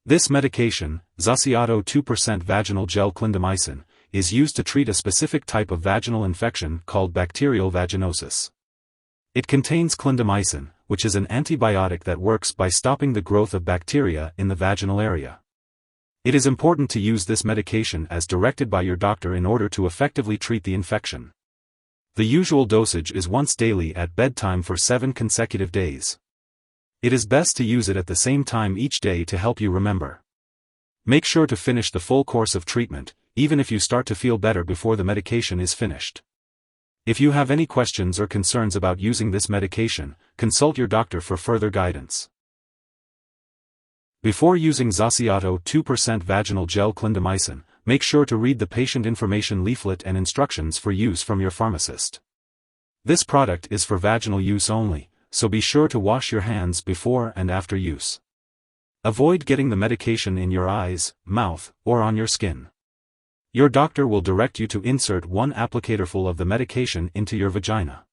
This medication, Xaciato 2% Vaginal Gel Clindamycin, is used to treat a specific type of vaginal infection called bacterial vaginosis. It contains clindamycin, which is an antibiotic that works by stopping the growth of bacteria in the vaginal area. It is important to use this medication as directed by your doctor in order to effectively treat the infection. The usual dosage is once daily at bedtime for 7 consecutive days. It is best to use it at the same time each day to help you remember. Make sure to finish the full course of treatment, even if you start to feel better before the medication is finished. If you have any questions or concerns about using this medication, consult your doctor for further guidance. Before using Xaciato 2% Vaginal Gel Clindamycin, make sure to read the patient information leaflet and instructions for use from your pharmacist. This product is for vaginal use only, so be sure to wash your hands before and after use. Avoid getting the medication in your eyes, mouth, or on your skin. Your doctor will direct you to insert 1 applicatorful of the medication into your vagina.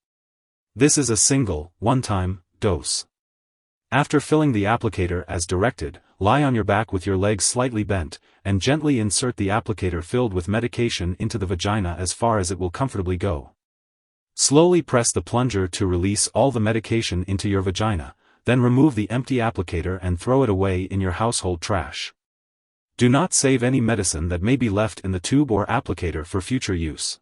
This is a single, one-time dose. After filling the applicator as directed, lie on your back with your legs slightly bent, and gently insert the applicator filled with medication into the vagina as far as it will comfortably go. Slowly press the plunger to release all the medication into your vagina, then remove the empty applicator and throw it away in your household trash. Do not save any medicine that may be left in the tube or applicator for future use.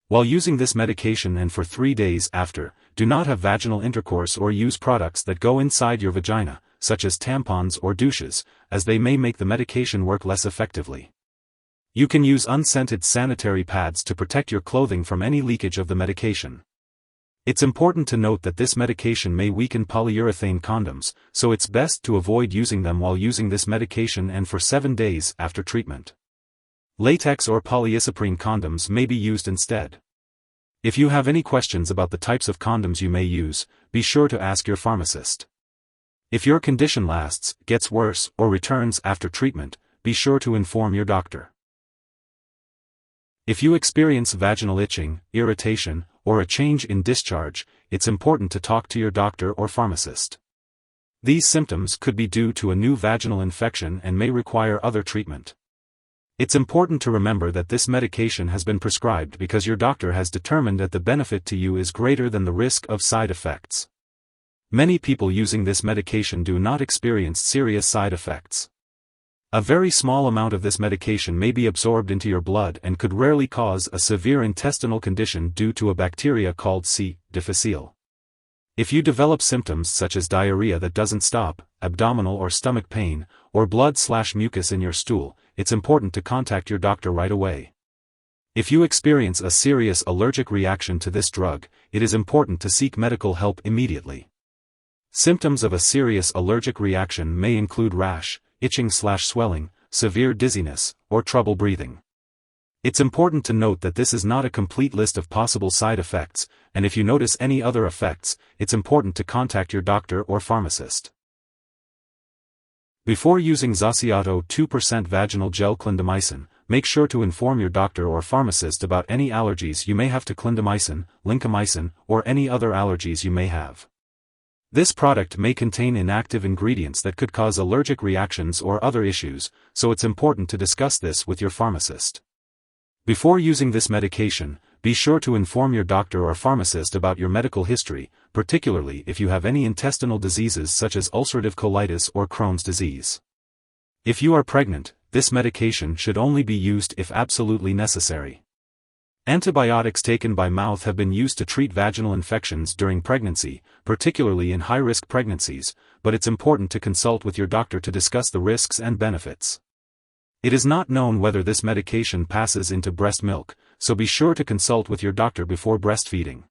While using this medication and for 3 days after, do not have vaginal intercourse or use products that go inside your vagina, such as tampons or douches, as they may make the medication work less effectively. You can use unscented sanitary pads to protect your clothing from any leakage of the medication. It's important to note that this medication may weaken polyurethane condoms, so it's best to avoid using them while using this medication and for 7 days after treatment. Latex or polyisoprene condoms may be used instead. If you have any questions about the types of condoms you may use, be sure to ask your pharmacist. If your condition lasts, gets worse, or returns after treatment, be sure to inform your doctor. If you experience vaginal itching, irritation, or a change in discharge, it's important to talk to your doctor or pharmacist. These symptoms could be due to a new vaginal infection and may require other treatment. It's important to remember that this medication has been prescribed because your doctor has determined that the benefit to you is greater than the risk of side effects. Many people using this medication do not experience serious side effects. A very small amount of this medication may be absorbed into your blood and could rarely cause a severe intestinal condition due to a bacteria called C. difficile. If you develop symptoms such as diarrhea that doesn't stop, abdominal or stomach pain, or blood/mucus in your stool, it's important to contact your doctor right away. If you experience a serious allergic reaction to this drug, it is important to seek medical help immediately. Symptoms of a serious allergic reaction may include rash, itching/swelling, severe dizziness, or trouble breathing. It's important to note that this is not a complete list of possible side effects, and if you notice any other effects, it's important to contact your doctor or pharmacist. Before using Xaciato 2% Vaginal Gel Clindamycin, make sure to inform your doctor or pharmacist about any allergies you may have to clindamycin, lincomycin, or any other allergies you may have. This product may contain inactive ingredients that could cause allergic reactions or other issues, so it's important to discuss this with your pharmacist. Before using this medication, be sure to inform your doctor or pharmacist about your medical history, particularly if you have any intestinal diseases such as ulcerative colitis or Crohn's disease. If you are pregnant, this medication should only be used if absolutely necessary. Antibiotics taken by mouth have been used to treat vaginal infections during pregnancy, particularly in high-risk pregnancies, but it's important to consult with your doctor to discuss the risks and benefits. It is not known whether this medication passes into breast milk, so be sure to consult with your doctor before breastfeeding.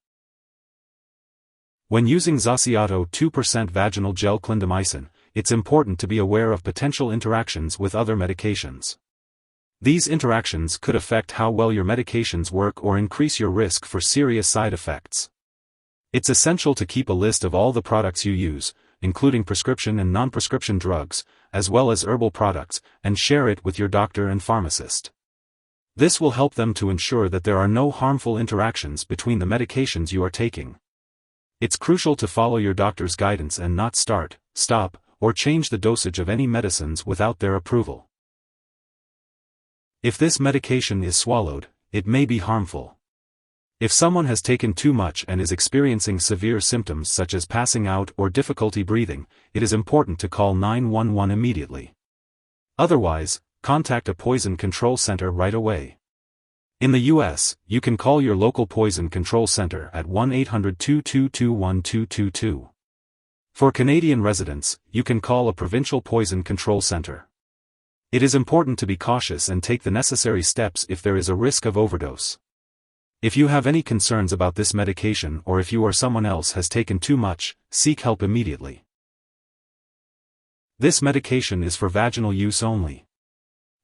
When using Xaciato 2% Vaginal Gel Clindamycin, it's important to be aware of potential interactions with other medications. These interactions could affect how well your medications work or increase your risk for serious side effects. It's essential to keep a list of all the products you use, including prescription and non-prescription drugs, as well as herbal products, and share it with your doctor and pharmacist. This will help them to ensure that there are no harmful interactions between the medications you are taking. It's crucial to follow your doctor's guidance and not start, stop, or change the dosage of any medicines without their approval. If this medication is swallowed, it may be harmful. If someone has taken too much and is experiencing severe symptoms such as passing out or difficulty breathing, it is important to call 911 immediately. Otherwise, contact a poison control center right away. In the US, you can call your local poison control center at 1-800-222-1222. For Canadian residents, you can call a provincial poison control center. It is important to be cautious and take the necessary steps if there is a risk of overdose. If you have any concerns about this medication or if you or someone else has taken too much, seek help immediately. This medication is for vaginal use only.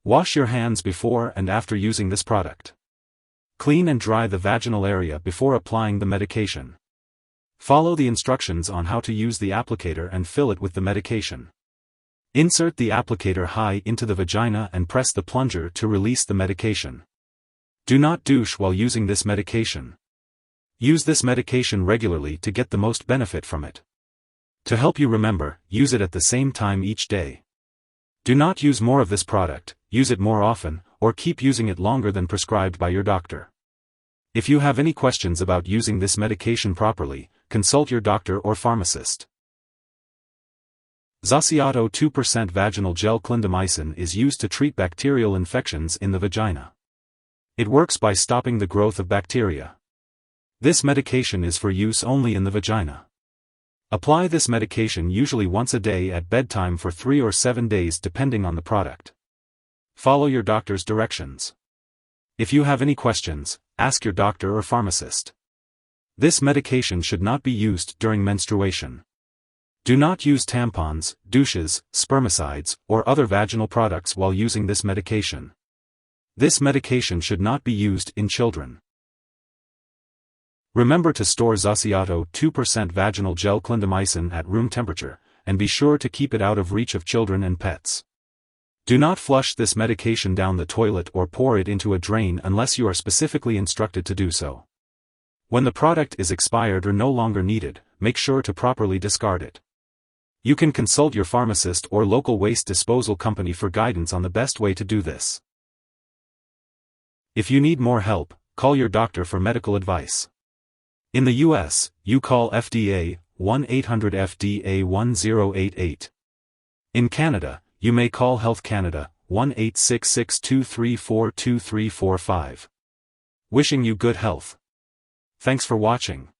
Wash your hands before and after using this product. Clean and dry the vaginal area before applying the medication. Follow the instructions on how to use the applicator and fill it with the medication. Insert the applicator high into the vagina and press the plunger to release the medication. Do not douche while using this medication. Use this medication regularly to get the most benefit from it. To help you remember, use it at the same time each day. Do not use more of this product, use it more often, or keep using it longer than prescribed by your doctor. If you have any questions about using this medication properly, consult your doctor or pharmacist. Xaciato 2% Vaginal Gel Clindamycin is used to treat bacterial infections in the vagina. It works by stopping the growth of bacteria. This medication is for use only in the vagina. Apply this medication usually once a day at bedtime for 3 or 7 days depending on the product. Follow your doctor's directions. If you have any questions, ask your doctor or pharmacist. This medication should not be used during menstruation. Do not use tampons, douches, spermicides, or other vaginal products while using this medication. This medication should not be used in children. Remember to store Xaciato 2% Vaginal Gel Clindamycin at room temperature, and be sure to keep it out of reach of children and pets. Do not flush this medication down the toilet or pour it into a drain unless you are specifically instructed to do so. When the product is expired or no longer needed, make sure to properly discard it. You can consult your pharmacist or local waste disposal company for guidance on the best way to do this. If you need more help, call your doctor for medical advice. In the US, you call FDA, 1-800-FDA-1088. In Canada, you may call Health Canada, 1-866-234-2345. Wishing you good health. Thanks for watching.